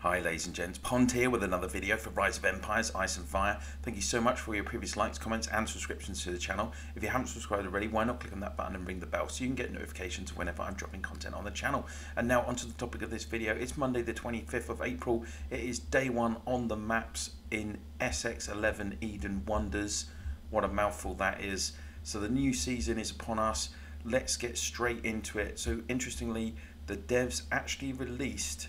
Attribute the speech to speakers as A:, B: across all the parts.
A: Hi ladies and gents, Pond here with another video for Rise of Empires, Ice and Fire. Thank you so much for your previous likes, comments and subscriptions to the channel. If you haven't subscribed already, why not click on that button and ring the bell so you can get notifications whenever I'm dropping content on the channel. And now onto the topic of this video. It's Monday the 25th of April. It is day one on the maps in SX11 Eden Wonders. What a mouthful that is. So the new season is upon us. Let's get straight into it. So interestingly, the devs actually released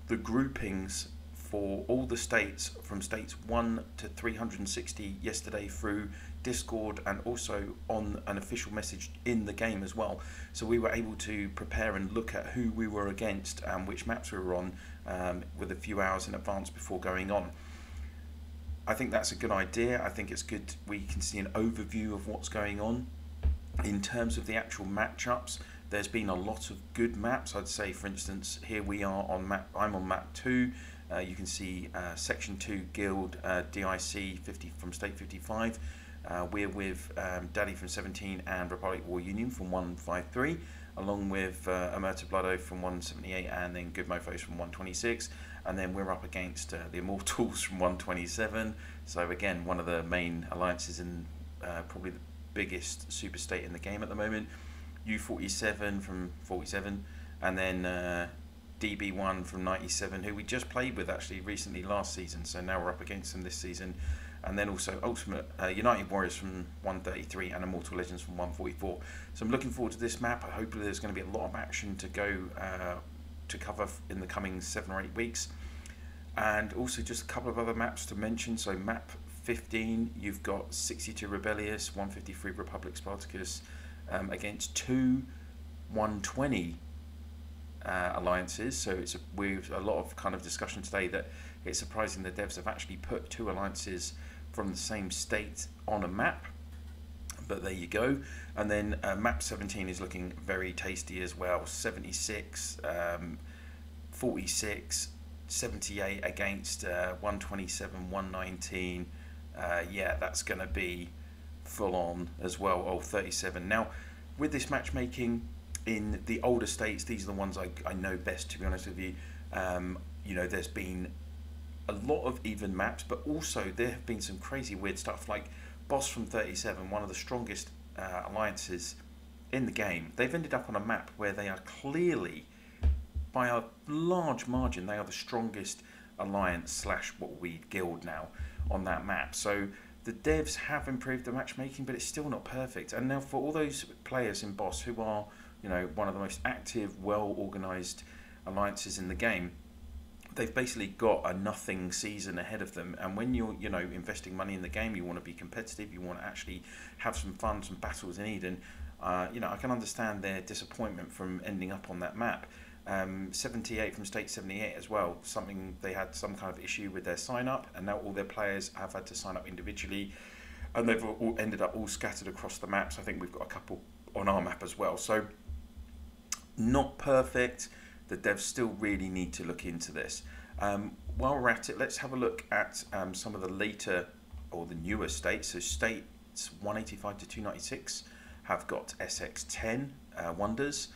A: the groupings for all the states from states 1 to 360 yesterday through Discord and also on an official message in the game as well. So we were able to prepare and look at who we were against and which maps we were on with a few hours in advance before going on. I think that's a good idea. I think it's good we can see an overview of what's going on. In terms of the actual matchups, there's been a lot of good maps. I'd say, for instance, here we are on map. I'm on map 2. You can see section 2 guild DIC 50 from state 55. We're with Daddy from 17 and Republic War Union from 153, along with Emerta Bloodo from 178 and then Good Mofos from 126. And then we're up against the Immortals from 127. So again, one of the main alliances in probably the biggest super state in the game at the moment. U47 from 47, and then DB1 from 97, who we just played with actually recently last season, so now we're up against them this season. And then also Ultimate United Warriors from 133 and Immortal Legends from 144. So I'm looking forward to this map. Hopefully there's going to be a lot of action to go to cover in the coming 7 or 8 weeks. And also just a couple of other maps to mention. So map 15, you've got 62 Rebellious, 153 Republic Spartacus, against 2 120 alliances. So it's with a lot of kind of discussion today that it's surprising the devs have actually put 2 alliances from the same state on a map, but there you go. And then map 17 is looking very tasty as well. 76 46 78 against 127 119. Yeah, that's going to be full on as well. Oh, 37. Now with this matchmaking in the older states, these are the ones I know best, to be honest with you. You know, there's been a lot of even maps, but also there have been some crazy weird stuff like Boss from 37, one of the strongest alliances in the game. They've ended up on a map where they are clearly, by a large margin, they are the strongest alliance slash what we guild now on that map. So the devs have improved the matchmaking, but it's still not perfect. And now for all those players in Boss who are, you know, one of the most active, well-organised alliances in the game, they've basically got a nothing season ahead of them. And when you're, you know, investing money in the game, you want to be competitive, you want to actually have some fun, some battles in Eden. You know, I can understand their disappointment from ending up on that map. 78 from state 78 as well, something they had some kind of issue with their sign up, and now all their players have had to sign up individually, and they've all ended up all scattered across the maps. I think we've got a couple on our map as well, so not perfect. The devs still really need to look into this. While we're at it, let's have a look at some of the later or the newer states. So states 185 to 296 have got SX11 Wonders.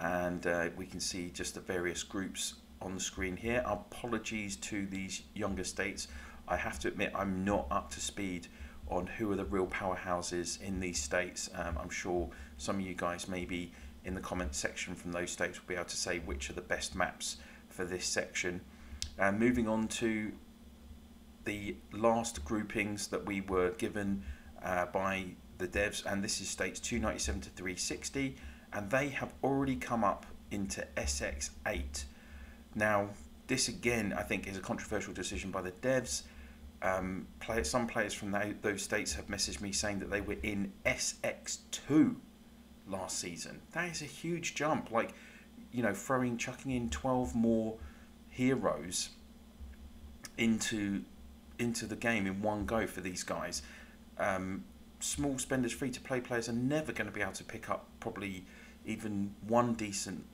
A: And we can see just the various groups on the screen here. Apologies to these younger states. I have to admit I'm not up to speed on who are the real powerhouses in these states. I'm sure some of you guys maybe in the comment section from those states will be able to say which are the best maps for this section. Moving on to the last groupings that we were given by the devs, and this is states 297 to 360. And they have already come up into SX8. Now, this again, I think, is a controversial decision by the devs. Some players from those states have messaged me saying that they were in SX2 last season. That is a huge jump. Like, you know, chucking in 12 more heroes into the game in one go for these guys. Small spenders, free-to-play players are never going to be able to pick up probably even one decent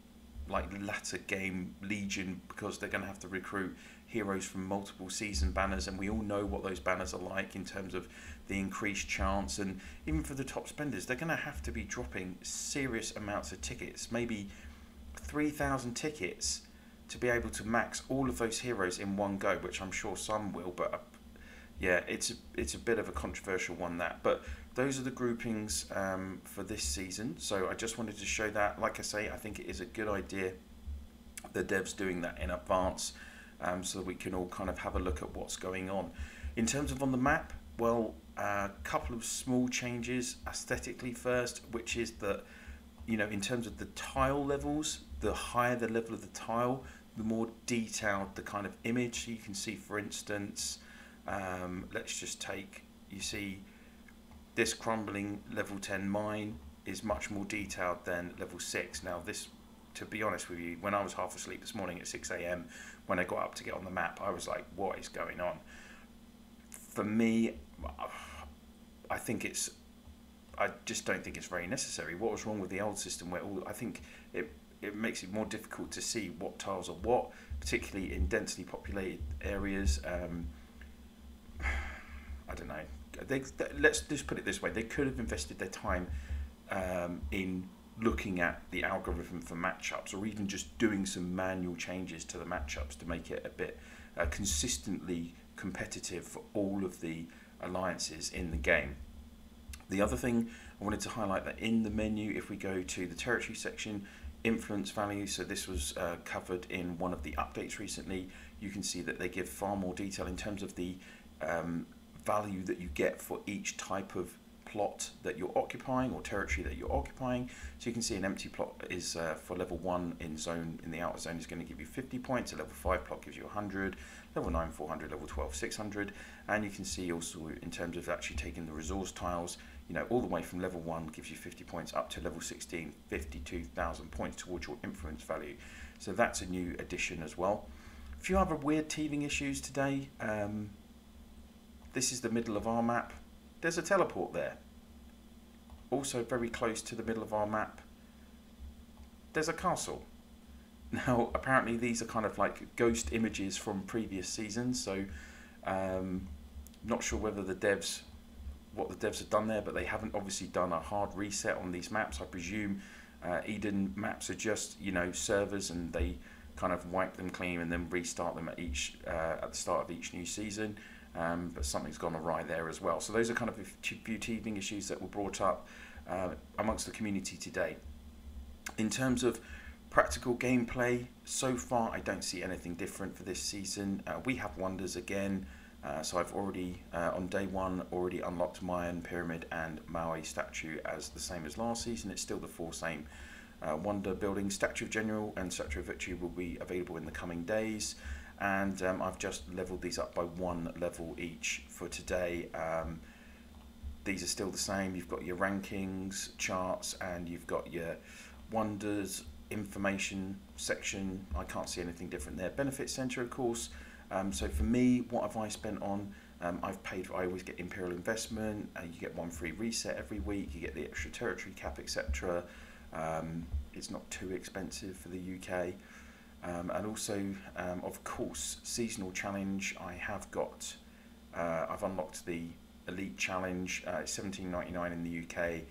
A: like latter game Legion, because they're going to have to recruit heroes from multiple season banners, and we all know what those banners are like in terms of the increased chance. And even for the top spenders, they're going to have to be dropping serious amounts of tickets, maybe 3,000 tickets to be able to max all of those heroes in one go, which I'm sure some will, but yeah, it's a bit of a controversial one, that. But those are the groupings for this season. So I just wanted to show that. Like I say, I think it is a good idea, the devs doing that in advance, so that we can all kind of have a look at what's going on. In terms of on the map, well, a couple of small changes aesthetically first, which is that, you know, in terms of the tile levels, the higher the level of the tile, the more detailed the kind of image. So you can see, for instance, let's just take, you see this crumbling level 10 mine is much more detailed than level 6. Now this, to be honest with you, when I was half asleep this morning at 6 AM, when I got up to get on the map, I was like, what is going on? For me, I just don't think it's very necessary. What was wrong with the old system where I think it makes it more difficult to see what tiles are what, particularly in densely populated areas. I don't know. Let's just put it this way. They could have invested their time in looking at the algorithm for matchups, or even just doing some manual changes to the matchups to make it a bit consistently competitive for all of the alliances in the game. The other thing I wanted to highlight, that in the menu, if we go to the territory section, influence value, so this was covered in one of the updates recently, you can see that they give far more detail in terms of the value that you get for each type of plot that you're occupying, or territory that you're occupying. So you can see an empty plot is for level 1 in the outer zone is going to give you 50 points, a level 5 plot gives you 100, level 9 400, level 12 600, and you can see also in terms of actually taking the resource tiles, you know, all the way from level 1 gives you 50 points up to level 16, 52,000 points towards your influence value. So that's a new addition as well. A few other weird teething issues today. This is the middle of our map. There's a teleport there. Also very close to the middle of our map, there's a castle. Now apparently these are kind of like ghost images from previous seasons, so not sure whether what the devs have done there, but they haven't obviously done a hard reset on these maps. I presume Eden maps are just, you know, servers, and they kind of wipe them clean and then restart them at the start of each new season. But something's gone awry there as well. So those are kind of a few teething issues that were brought up amongst the community today. In terms of practical gameplay, so far I don't see anything different for this season. We have wonders again, so I've already, on day 1, already unlocked Mayan, Pyramid and Maui statue as the same as last season. It's still the 4 same wonder buildings. Statue of General and Statue of Victory will be available in the coming days. And I've just leveled these up by 1 level each for today. These are still the same. You've got your rankings, charts, and you've got your wonders, information section. I can't see anything different there. Benefit center, of course. So for me, what have I spent on? I always get Imperial investment. You get 1 free reset every week. You get the extra territory cap, etc. It's not too expensive for the UK. And also, of course, seasonal challenge. I've unlocked the elite challenge. It's $17.99 in the UK.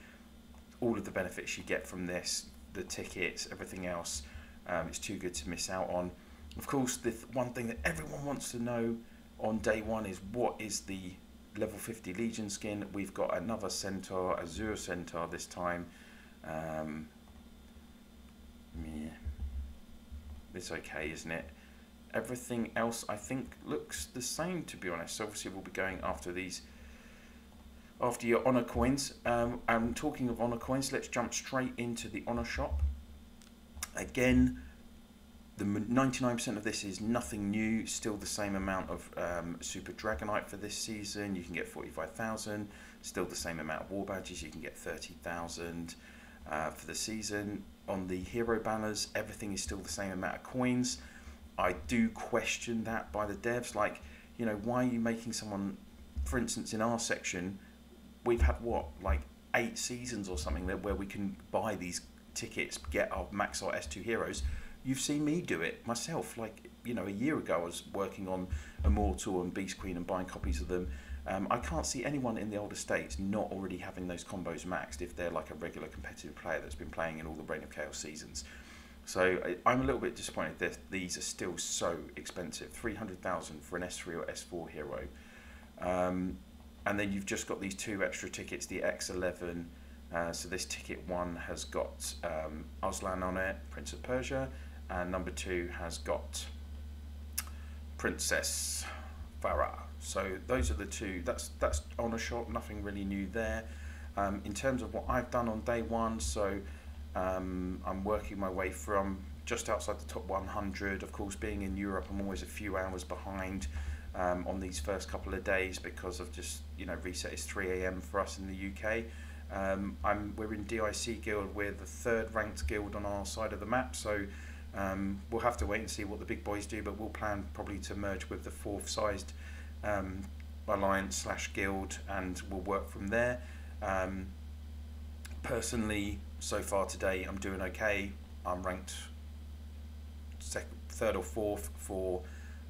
A: All of the benefits you get from this, the tickets, everything else, it's too good to miss out on. Of course, the one thing that everyone wants to know on day 1 is, what is the level 50 Legion skin? We've got another Centaur, Azure Centaur this time. Yeah. It's okay, isn't it? Everything else I think looks the same, to be honest. So obviously we'll be going after these, after your honor coins. And talking of honor coins, let's jump straight into the honor shop. Again, the 99% of this is nothing new. Still the same amount of Super Dragonite for this season. You can get 45,000. Still the same amount of war badges. You can get 30,000 for the season. On the hero banners, everything is still the same amount of coins. I do question that by the devs. Like, you know, why are you making someone, for instance, in our section, we've had what, like 8 seasons or something where we can buy these tickets, get our max our S2 heroes. You've seen me do it myself. Like, you know, a year ago I was working on Immortal and Beast Queen and buying copies of them. I can't see anyone in the older states not already having those combos maxed if they're like a regular competitive player that's been playing in all the Reign of Chaos seasons. So I'm a little bit disappointed that these are still so expensive. 300,000 for an S3 or S4 hero. And then you've just got these 2 extra tickets, the X11. So this ticket 1 has got Arslan on it, Prince of Persia, and number 2 has got Princess Farah. So those are the 2. That's on a shot, nothing really new there. In terms of what I've done on day 1, so I'm working my way from just outside the top 100. Of course, being in Europe, I'm always a few hours behind on these first couple of days because of just, reset is 3 AM for us in the UK. We're in DIC Guild. We're the 3rd ranked guild on our side of the map, so we'll have to wait and see what the big boys do, but we'll plan probably to merge with the 4th sized alliance / guild, and we'll work from there. Personally, so far today, I'm doing okay. I'm ranked 3rd or 4th for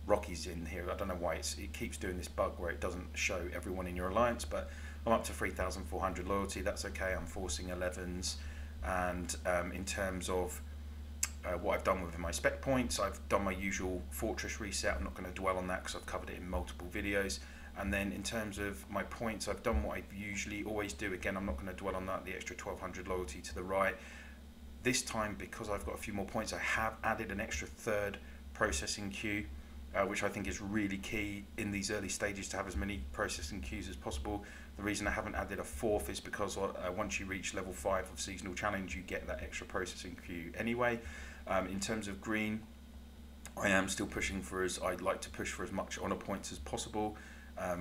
A: Rockies in here. I don't know why it keeps doing this bug where it doesn't show everyone in your alliance, but I'm up to 3,400 loyalty. That's okay. I'm forcing 11s, and in terms of what I've done with my spec points, I've done my usual fortress reset. I'm not going to dwell on that because I've covered it in multiple videos. And then in terms of my points, I've done what I usually always do. Again, I'm not going to dwell on that, the extra 1,200 loyalty to the right. This time, because I've got a few more points, I have added an extra 3rd processing queue, which I think is really key in these early stages to have as many processing queues as possible. The reason I haven't added a 4th is because once you reach level 5 of Seasonal Challenge, you get that extra processing queue anyway. In terms of green, I am still pushing for I'd like to push for as much honour points as possible.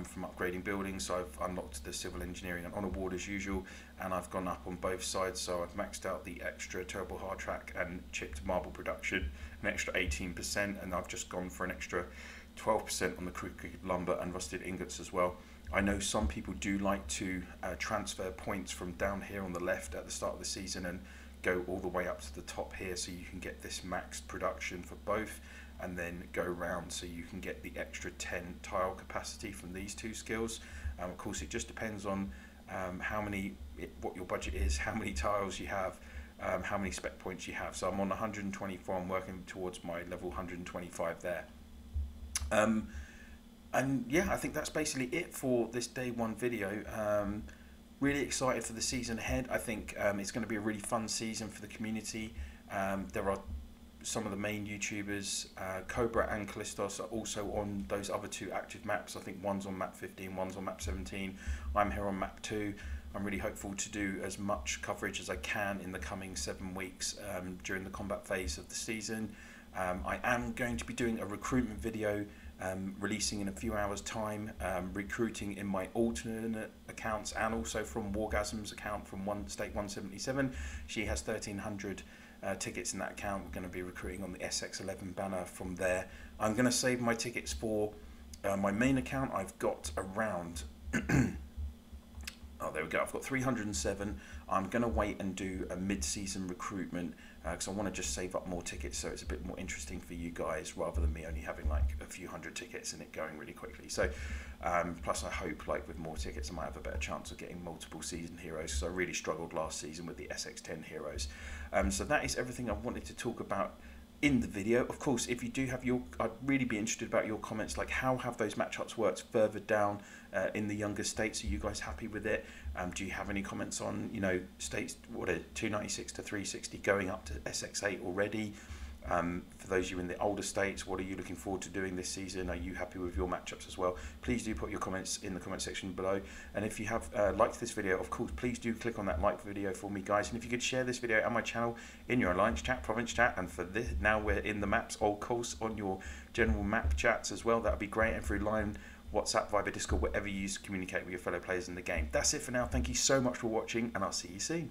A: From upgrading buildings, so I've unlocked the civil engineering and honour ward as usual, and I've gone up on both sides, so I've maxed out the extra terrible hard track and chipped marble production an extra 18%, and I've just gone for an extra 12% on the crooked lumber and rusted ingots as well. I know some people do like to transfer points from down here on the left at the start of the season and go all the way up to the top here, so you can get this maxed production for both, and then go around so you can get the extra 10 tile capacity from these 2 skills. Of course, it just depends on what your budget is, how many tiles you have, how many spec points you have. So I'm on 124, I'm working towards my level 125 there. And yeah, I think that's basically it for this day 1 video. Really excited for the season ahead. I think it's going to be a really fun season for the community. There are some of the main YouTubers, Cobra and Callistos, are also on those other 2 active maps. I think one's on map 15, one's on map 17. I'm here on map 2. I'm really hopeful to do as much coverage as I can in the coming 7 weeks during the combat phase of the season. I am going to be doing a recruitment video releasing in a few hours time, recruiting in my alternate accounts and also from Wargasm's account from State 177. She has 1,300 tickets in that account. We're going to be recruiting on the SX11 banner from there. I'm going to save my tickets for my main account. I've got around oh, there we go, I've got 307. I'm going to wait and do a mid-season recruitment because I want to just save up more tickets so it's a bit more interesting for you guys rather than me only having like a few hundred tickets and it going really quickly. So plus I hope like with more tickets I might have a better chance of getting multiple season heroes, because I really struggled last season with the SX10 heroes. So that is everything I wanted to talk about in the video. Of course, if you do have I'd really be interested about your comments, like how have those matchups worked further down in the younger states? Are you guys happy with it? Do you have any comments on, states, what are 296 to 360 going up to SX8 already? For those of you in the older states, what are you looking forward to doing this season? Are you happy with your matchups as well? Please do put your comments in the comment section below. And if you have liked this video, of course, please do click on that like video for me, guys. And if you could share this video and my channel in your alliance chat, province chat, and for this, now we're in the maps, of course, on your general map chats as well. That would be great. And through line, WhatsApp, Viber, Discord, whatever you use to communicate with your fellow players in the game. That's it for now. Thank you so much for watching, and I'll see you soon.